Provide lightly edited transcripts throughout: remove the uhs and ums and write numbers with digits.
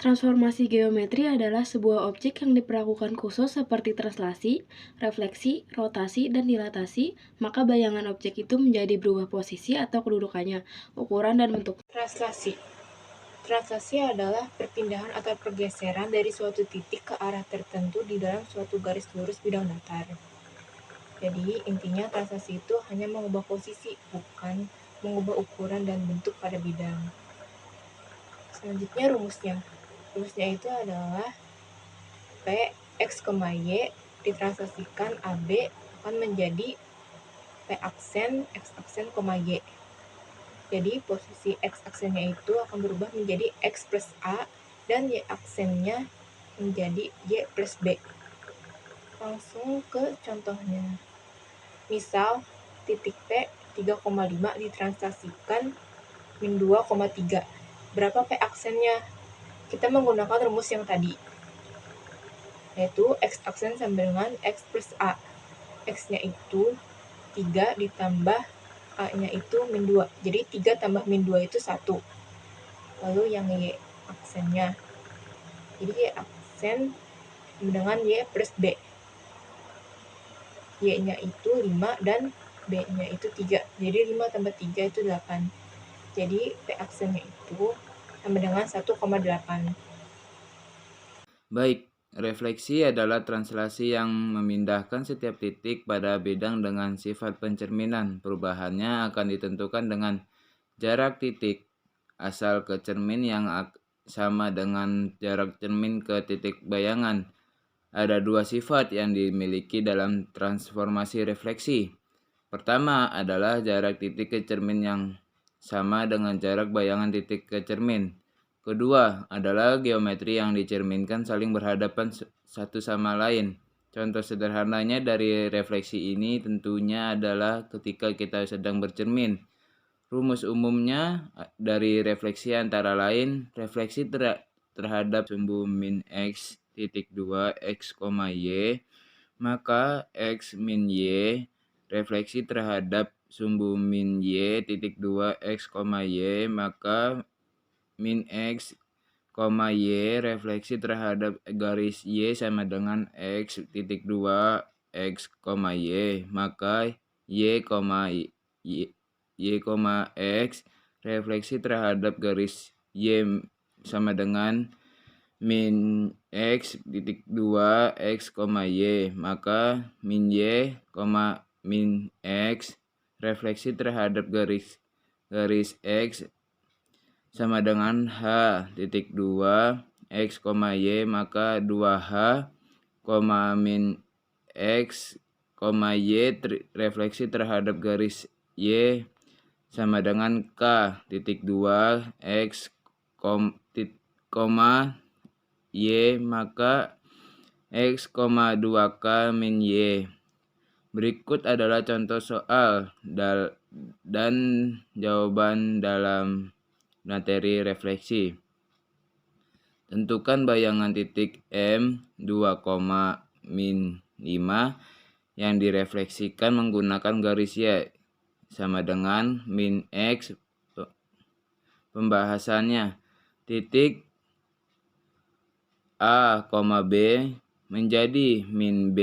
Transformasi geometri adalah sebuah objek yang diperlakukan khusus seperti translasi, refleksi, rotasi, dan dilatasi, maka bayangan objek itu menjadi berubah posisi atau kedudukannya, ukuran, dan bentuk. Translasi. Translasi adalah perpindahan atau pergeseran dari suatu titik ke arah tertentu di dalam suatu garis lurus bidang datar. Jadi, intinya translasi itu hanya mengubah posisi, bukan mengubah ukuran dan bentuk pada bidang. Selanjutnya rumusnya. Rumusnya itu adalah P, X, Y ditranslasikan AB akan menjadi P aksen, X aksen, Y. Jadi posisi X aksennya itu akan berubah menjadi X plus A dan Y aksennya menjadi Y plus B. Langsung ke contohnya. Misal, titik P 3,5 ditranslasikan min 2,3. Berapa P aksennya? Kita menggunakan rumus yang tadi, yaitu X aksen sama dengan X plus A. X-nya itu 3 ditambah A-nya itu min 2. Jadi 3 tambah min 2 itu 1. Lalu yang Y aksennya. Jadi Y aksen dengan Y plus B. Y-nya itu 5 dan B-nya itu 3. Jadi 5 tambah 3 itu 8. Jadi P aksennya itu sama dengan 1,8. Baik, refleksi adalah translasi yang memindahkan setiap titik pada bidang dengan sifat pencerminan. Perubahannya akan ditentukan dengan jarak titik asal ke cermin yang sama dengan jarak cermin ke titik bayangan. Ada dua sifat yang dimiliki dalam transformasi refleksi. Pertama adalah jarak titik ke cermin yang sama dengan jarak bayangan titik ke cermin. Kedua adalah geometri yang dicerminkan saling berhadapan satu sama lain. Contoh sederhananya dari refleksi ini tentunya adalah ketika kita sedang bercermin. Rumus umumnya dari refleksi antara lain, refleksi terhadap sumbu min x titik 2 x, y, maka x min y, refleksi terhadap sumbu min y titik 2 x, y, maka min x, y, refleksi terhadap garis y sama dengan x titik 2 x, y, maka y, x, refleksi terhadap garis y sama dengan min x titik 2 x, y, maka min y, min x, refleksi terhadap garis x sama dengan H titik 2 X, Y, maka 2H, min X, Y, refleksi terhadap garis Y sama dengan K titik 2 X, Y, maka X, 2K min Y. Berikut adalah contoh soal dan jawaban dalam materi refleksi. Tentukan bayangan titik M 2, min 5 yang direfleksikan menggunakan garis Y sama dengan min X. Pembahasannya, titik A, B menjadi min B,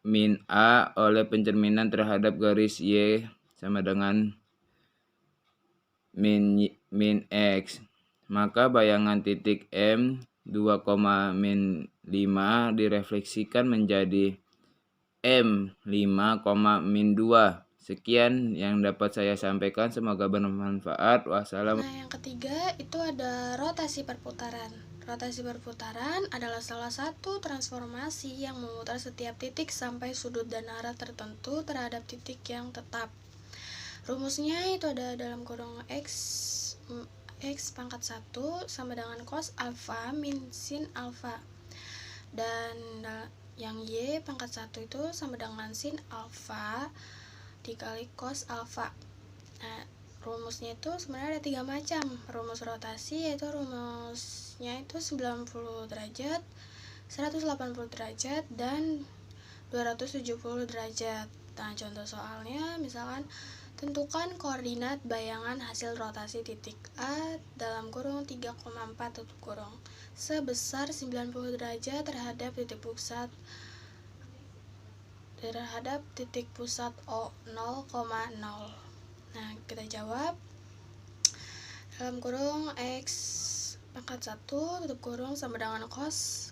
min A oleh pencerminan terhadap garis Y sama dengan min X. Maka bayangan titik M 2, min 5 direfleksikan menjadi M 5, min 2. Sekian yang dapat saya sampaikan, semoga bermanfaat. Wassalam. Nah, yang ketiga itu ada rotasi perputaran. Rotasi perputaran adalah salah satu transformasi yang memutar setiap titik sampai sudut dan arah tertentu terhadap titik yang tetap. Rumusnya itu ada dalam kurung X pangkat 1 sama dengan cos alfa min sin alfa. Dan yang Y pangkat 1 itu sama dengan sin alfa dikali cos alfa. Nah, rumusnya itu sebenarnya ada 3 macam. Rumus rotasi yaitu rumusnya itu 90 derajat, 180 derajat, dan 270 derajat. Nah, contoh soalnya misalkan Tentukan koordinat bayangan hasil rotasi titik A dalam kurung 3,4 tutup kurung sebesar 90 derajat terhadap titik pusat O 0,0. Nah, kita jawab dalam kurung X pangkat 1 tutup kurung sama dengan cos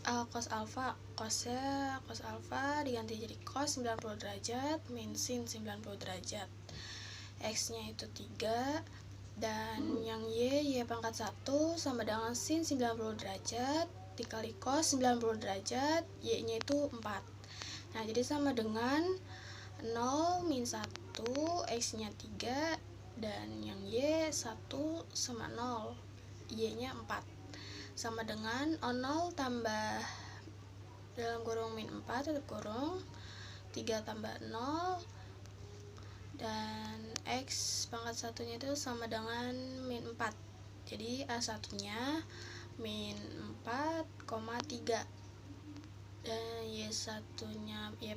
alfa. Cos alfa diganti jadi cos 90 derajat min sin 90 derajat. X nya itu 3 dan yang y pangkat 1 sama dengan sin 90 derajat dikali cos 90 derajat, y nya itu 4. Nah, jadi sama dengan 0 min 1, x nya 3 dan yang y 1 sama 0, y nya 4 sama dengan 0 tambah dalam kurung min 4 tutup kurung 3 tambah 0 dan x pangkat satunya itu sama dengan min 4, jadi A1 nya min 4,3 dan y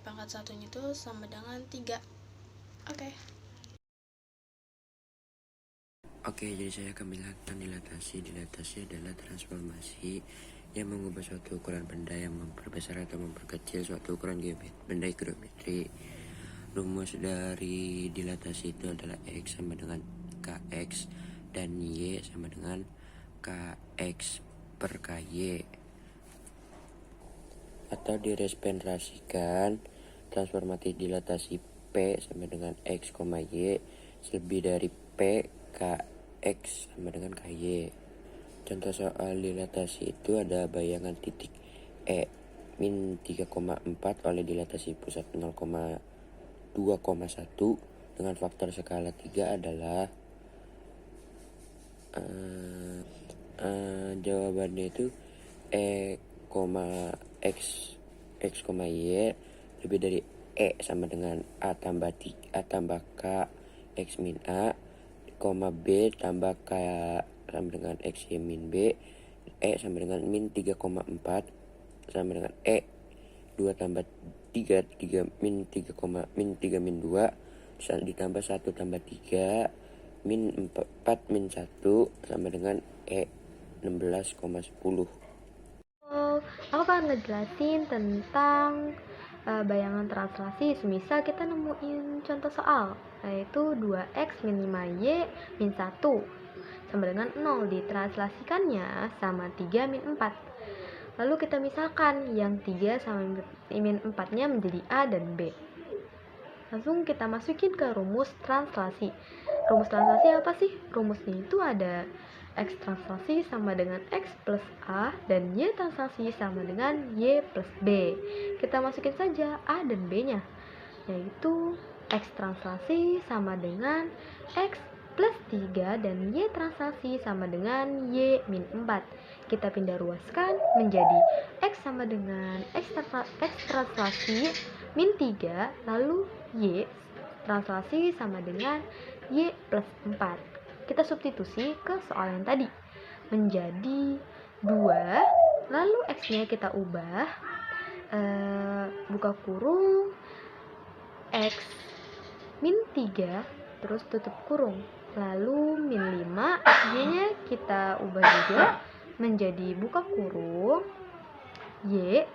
pangkat satunya itu sama dengan 3. Oke, jadi saya akan menjelaskan dilatasi. Dilatasi adalah transformasi yang mengubah suatu ukuran benda yang memperbesar atau memperkecil suatu ukuran benda geometri. Rumus dari dilatasi itu adalah X sama dengan Kx dan Y sama dengan Kx per Ky. Atau direpresentasikan transformasi dilatasi P sama dengan X, Y lebih dari P Kx sama dengan Ky. Contoh soal dilatasi itu ada bayangan titik E min 3,4 oleh dilatasi pusat 2,1 dengan faktor skala 3 adalah jawabannya itu X, Y lebih dari E sama dengan A tambah K X min A, B tambah K sama dengan X Y min B, E sama dengan min 3,4 sama dengan E 2 tambah 3 min 3 min 2 ditambah 1 tambah 3 min 4 min 1 sama dengan E 16,10. Aku akan ngejelasin tentang bayangan translasi. Semisal kita nemuin contoh soal, yaitu 2x min 5y min 1 sama dengan 0. Ditranslasikannya sama 3 min 4. Lalu kita misalkan yang 3 sama min 4 nya menjadi A dan B. Langsung kita masukin ke rumus translasi. Rumus translasi apa sih? Rumusnya itu ada X translasi sama dengan X plus A dan Y translasi sama dengan Y plus B. Kita masukin saja A dan B nya, yaitu X translasi sama dengan X plus 3 dan Y translasi sama dengan Y min 4. Kita pindah ruaskan menjadi X sama dengan X translasi min 3, lalu Y translasi sama dengan Y plus 4. Kita substitusi ke soal yang tadi menjadi 2, lalu X-nya kita ubah, buka kurung X min 3 terus tutup kurung, lalu min 5, Y-nya kita ubah juga menjadi buka kurung Y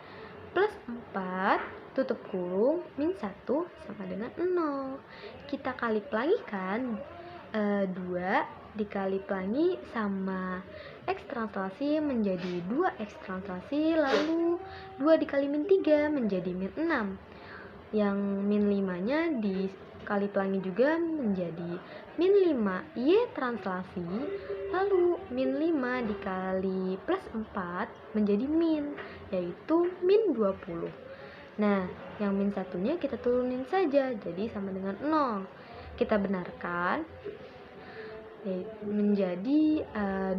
plus 4 tutup kurung min 1 sama dengan 0. Kita kali pelangikan 2 dikali pelangi sama X translasi menjadi 2X translasi, lalu 2 dikali min 3 menjadi min 6. Yang min 5 nya dikali pelangi juga menjadi min 5 Y translasi, lalu min 5 dikali plus 4 menjadi min, yaitu min 20. Nah, yang min satunya kita turunin saja, jadi sama dengan 0. Kita benarkan menjadi 2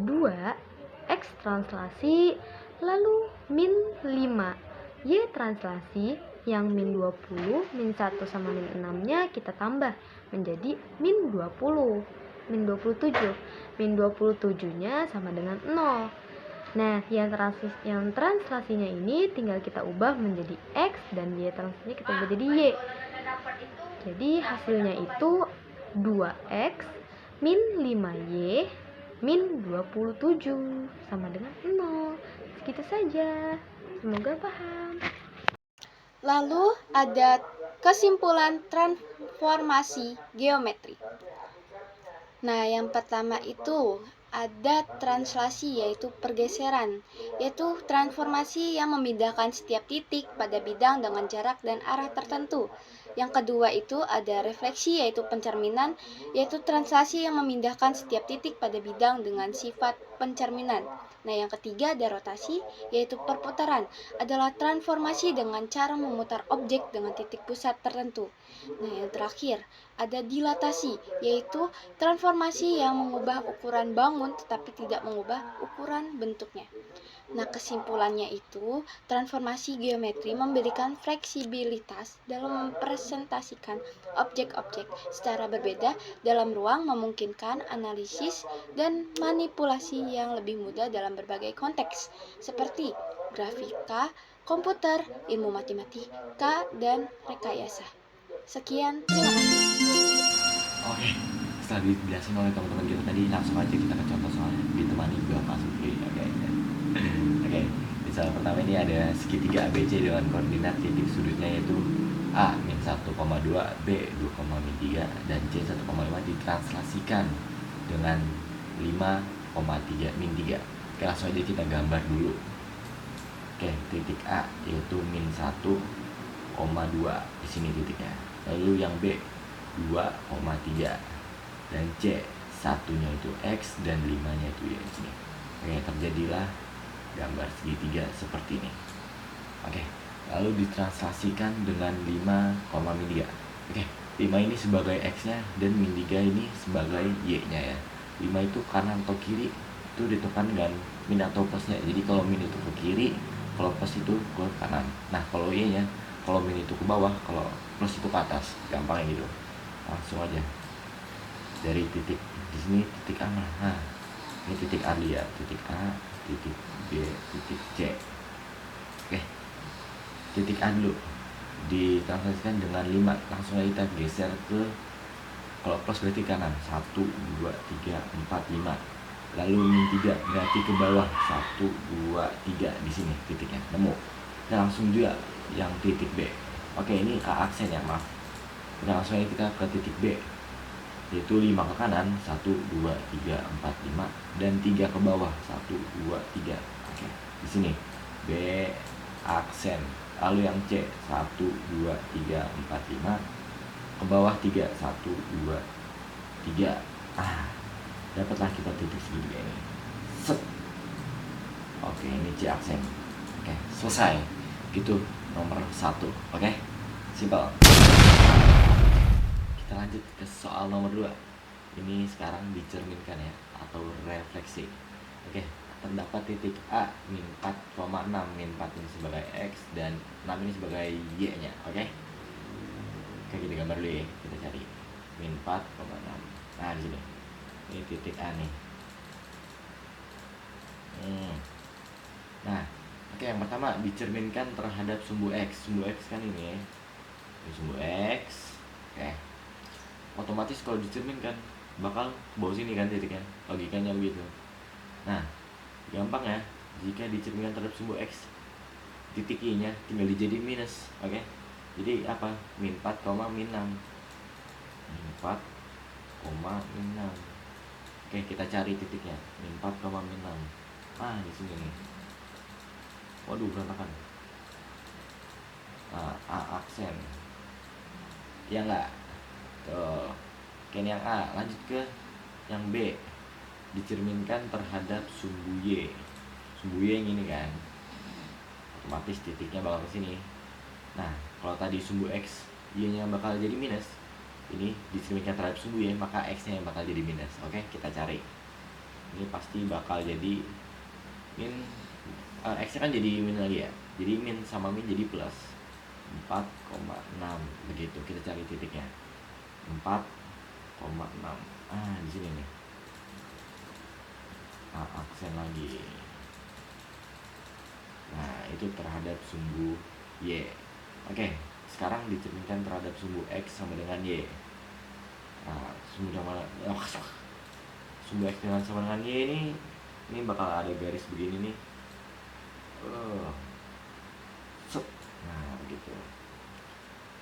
X translasi lalu min 5 Y translasi, yang min 20 min 1 sama min 6 nya kita tambah menjadi min 20, min 27. Min 27 nya sama dengan 0. Nah, yang translasinya ini tinggal kita ubah menjadi X dan Y translasinya kita ubah jadi Y. Jadi hasilnya itu 2x min 5y min 27 sama dengan 0. Segitu saja. Semoga paham. Lalu ada kesimpulan transformasi geometri. Nah, yang pertama itu ada translasi, yaitu pergeseran, yaitu transformasi yang memindahkan setiap titik pada bidang dengan jarak dan arah tertentu. Yang kedua itu ada refleksi, yaitu pencerminan, yaitu translasi yang memindahkan setiap titik pada bidang dengan sifat pencerminan. Nah, yang ketiga ada rotasi, yaitu perputaran, adalah transformasi dengan cara memutar objek dengan titik pusat tertentu. Nah, yang terakhir ada dilatasi, yaitu transformasi yang mengubah ukuran bangun tetapi tidak mengubah ukuran bentuknya. Nah, kesimpulannya itu, transformasi geometri memberikan fleksibilitas dalam mempresentasikan objek-objek secara berbeda dalam ruang, memungkinkan analisis dan manipulasi yang lebih mudah dalam berbagai konteks, seperti grafika, komputer, ilmu matematika, dan rekayasa. Sekian, terima kasih. Oke, setelah dijelasin oleh teman-teman kita tadi, langsung aja kita ke contoh soalnya ditemani Bapak Supri. Oke. Di soal pertama ini ada segitiga ABC dengan koordinat titik sudutnya yaitu A min 1,2, B 2,3 dan C 1,5 ditranslasikan dengan 5,3 min 3. Oke, langsung aja kita gambar dulu. Oke, titik A yaitu min 1,2 di sini titiknya. Lalu yang B 2,3 dan C satunya itu X dan 5-nya itu ya di sini. Oke, terjadilah gambar segitiga seperti ini. Oke, lalu ditranslasikan dengan 5,3. Oke, 5 ini sebagai X-nya dan min 3 ini sebagai Y-nya ya. 5 itu kanan atau kiri itu ditekan dengan min atau plusnya. Jadi kalau min itu ke kiri, kalau plus itu ke kanan. Nah, kalau Y-nya, kalau min itu ke bawah, kalau plus itu ke atas. Gampangnya gitu. Langsung aja dari titik di sini titik A mana? Nah, ini titik A ya, titik A, titik B, titik C. Oke, titik A dulu ditranslasikan dengan 5. Langsung aja kita geser ke, kalau plus berarti kanan 1, 2, 3, 4, 5. Lalu min 3 berarti ke bawah 1, 2, 3 di sini titiknya nemu. Nah, langsung juga yang titik B. Oke, ini A aksen ya, maaf. Nah, langsung aja kita ke titik B, yaitu 5 ke kanan 1, 2, 3, 4, 5 dan 3 ke bawah 1, 2, 3. Oke, di sini B aksen. Lalu yang C 1, 2, 3, 4, 5 ke bawah 3, 1, 2, 3. Dapatlah kita titik segitiga ini. Set. Oke, ini C aksen. Oke, selesai. Gitu nomor 1. Oke, simpel. Kita lanjut ke soal nomor 2. Ini sekarang dicerminkan ya, atau refleksi. Oke, terdapat titik A min 4,6. Min 4 ini sebagai X dan 6 ini sebagai Y-nya. Oke, kita gambar dulu ya. Kita cari min 4,6. Nah, di sini. Ini titik A nih. Nah, oke, yang pertama dicerminkan terhadap sumbu X. Sumbu X kan ini ya. Ini sumbu X. Oke, otomatis kalau dicerminkan bakal ke bawah sini kan titiknya, logikanya begitu. Nah, gampang ya, jika dicerminkan terhadap sumbu X, titik I nya tinggal dijadiin minus. Oke, jadi apa? Min 4, min 6. Min 4, min 6. Oke, kita cari titiknya. Min 4, min 6. Di sini nih. Waduh, berantakan. A aksen. Ya enggak? Tuh. Oke, ini yang A. Lanjut ke yang B. Dicerminkan terhadap sumbu Y. Sumbu Y yang ini kan. Otomatis titiknya bakal ke sini. Nah, kalau tadi sumbu X, Y-nya bakal jadi minus. Ini dicerminkan terhadap sumbu Y, maka X-nya yang bakal jadi minus. Oke, kita cari. Ini pasti bakal jadi min, X-nya kan jadi min lagi ya. Jadi min sama min jadi plus 4,6. Begitu, kita cari titiknya. 4,6. Di sini nih. Aksen lagi. Nah, itu terhadap sumbu Y. Oke, sekarang dicerminkan terhadap sumbu X sama dengan Y. Nah, semudah mana sumber X dengan sama dengan Y ini bakal ada garis begini nih. Set. Nah, begitu.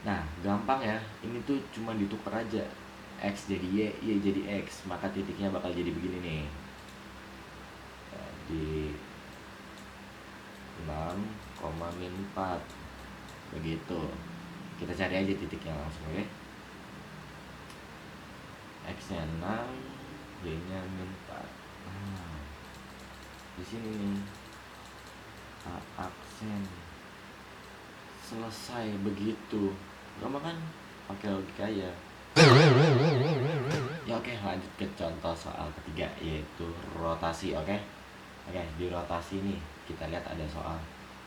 Nah, gampang ya. Ini tuh cuma ditukar aja. X jadi Y, Y jadi X. Maka titiknya bakal jadi begini nih. Di 6,-4. Begitu. Kita cari aja titiknya langsung ya. X-nya 6, Y-nya -4. Nah, di sini nih. Aksen. Selesai begitu. Gampang kan? Pakai logika ya. Ya oke, lanjut ke contoh soal ketiga, yaitu rotasi. Oke, di rotasi nih kita lihat ada soal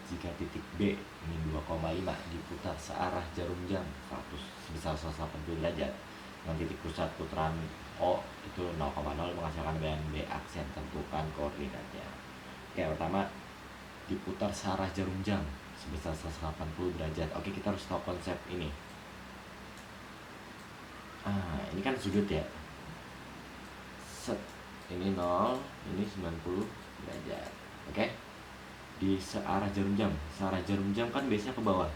jika titik B ini 2,5 diputar searah jarum jam 100 sebesar 180 derajat dengan titik pusat putaran O itu 0,0 menghasilkan bayangan B aksen, tentukan koordinatnya. Oke, pertama diputar searah jarum jam sebesar 180 derajat. Oke, kita harus tahu konsep ini. Ini kan sudut ya. Set. Ini 0, ini 90 derajat. Oke. Di searah jarum jam. Searah jarum jam kan biasanya ke bawah.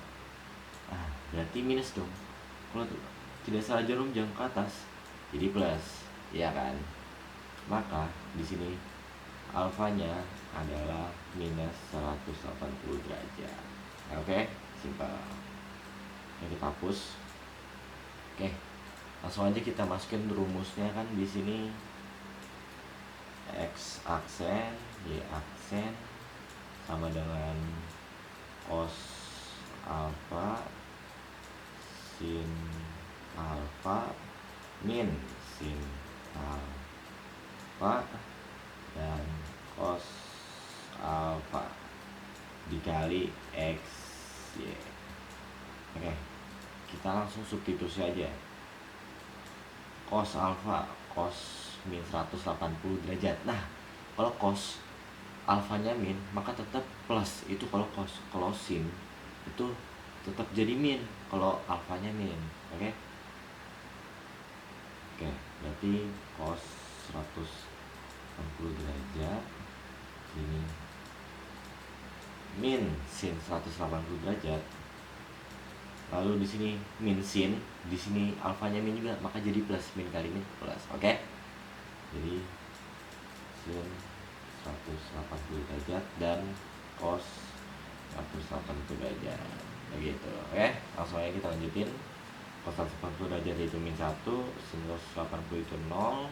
Berarti minus dong. Kalau tidak searah jarum jam ke atas, jadi plus, ya kan? Maka di sini alfanya adalah minus 180 derajat. Oke, simpel. Ini kita hapus. Oke, langsung aja kita masukin rumusnya kan di sini. X aksen, Y aksen sama dengan cos alfa sin alfa min sin alfa dan cos alfa dikali X Y. Oke, kita langsung substitusi aja. Cos alfa, cos min 180 derajat. Nah, kalau cos alfanya min, maka tetap plus. Itu kalau cos. Kalau sin itu tetap jadi min kalau alfanya min. Oke, berarti cos 180 derajat ini min sin 180 derajat. Lalu di sini min sin, di sini alfanya min juga, maka jadi plus, min kali min plus. Oke. Jadi sin 180 derajat dan cos 180 derajat. Begitu. Oke, langsung aja kita lanjutin. Cos 180 derajat itu min 1, sin 180 itu 0.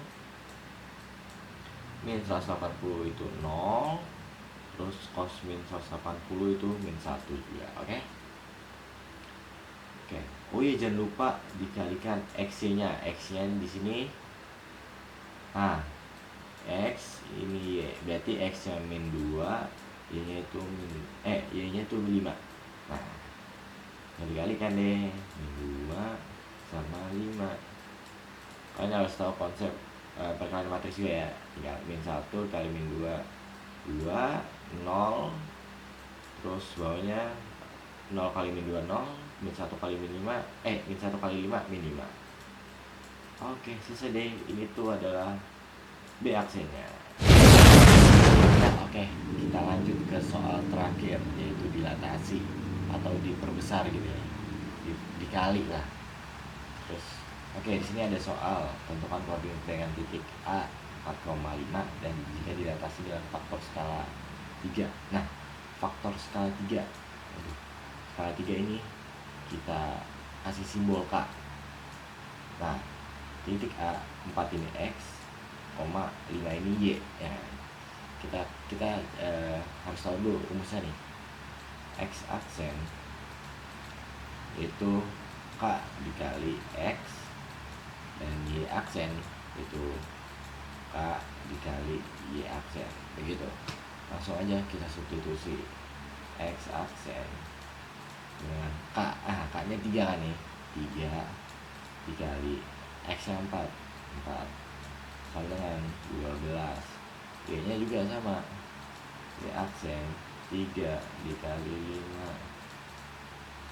Min 180 itu 0. Terus cos min 180 itu min 1 juga. Oke. Oh iya, jangan lupa dikalikan X-nya. X-nya di sini. X ini Y. Berarti X-nya min 2, Y-nya itu Y-nya itu 5. Nah, dikalikan deh. Min 2 sama 5. Kalian harus tahu konsep perkalian matriks juga ya. Tinggal min 1 kali min 2, 0. Terus bawahnya 0 kali min 2, 0. Min 1 kali min 5, min 1 kali 5, min 5. Oke, selesai deh. Ini tuh adalah B aksennya. Oke, kita lanjut ke soal terakhir, yaitu dilatasi atau diperbesar gitu ya. Dikali lah. Terus, di sini ada soal tentukan koordinat dengan titik A 4,5 dan jika dilatasi dengan faktor skala 3. Nah, faktor skala 3. Skala 3 ini kita kasih simbol K. Nah, titik A 4 ini X, 5 ini Y ya. Kita harus tahu dulu rumusnya nih. X aksen itu K dikali X dan Y aksen itu K dikali Y aksen. Begitu. Langsung aja kita substitusi X aksen dengan K. K-nya 3 kan nih. 3 dikali X-nya 4 sama dengan 12. Y-nya juga sama. Y aksen 3 dikali 5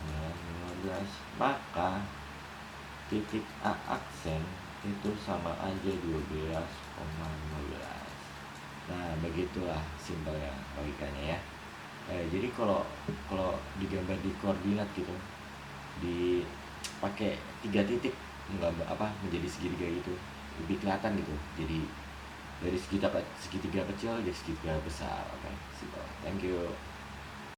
dengan 15. Maka titik A aksen itu sama aja 12,15. Nah, begitulah simpelnya logikanya ya. Jadi kalau kalau digambar di koordinat gitu, dipakai 3 titik menjadi segitiga gitu, lebih kelihatan gitu. Jadi dari segitiga kecil jadi segitiga besar. Oke, simpel. Thank you.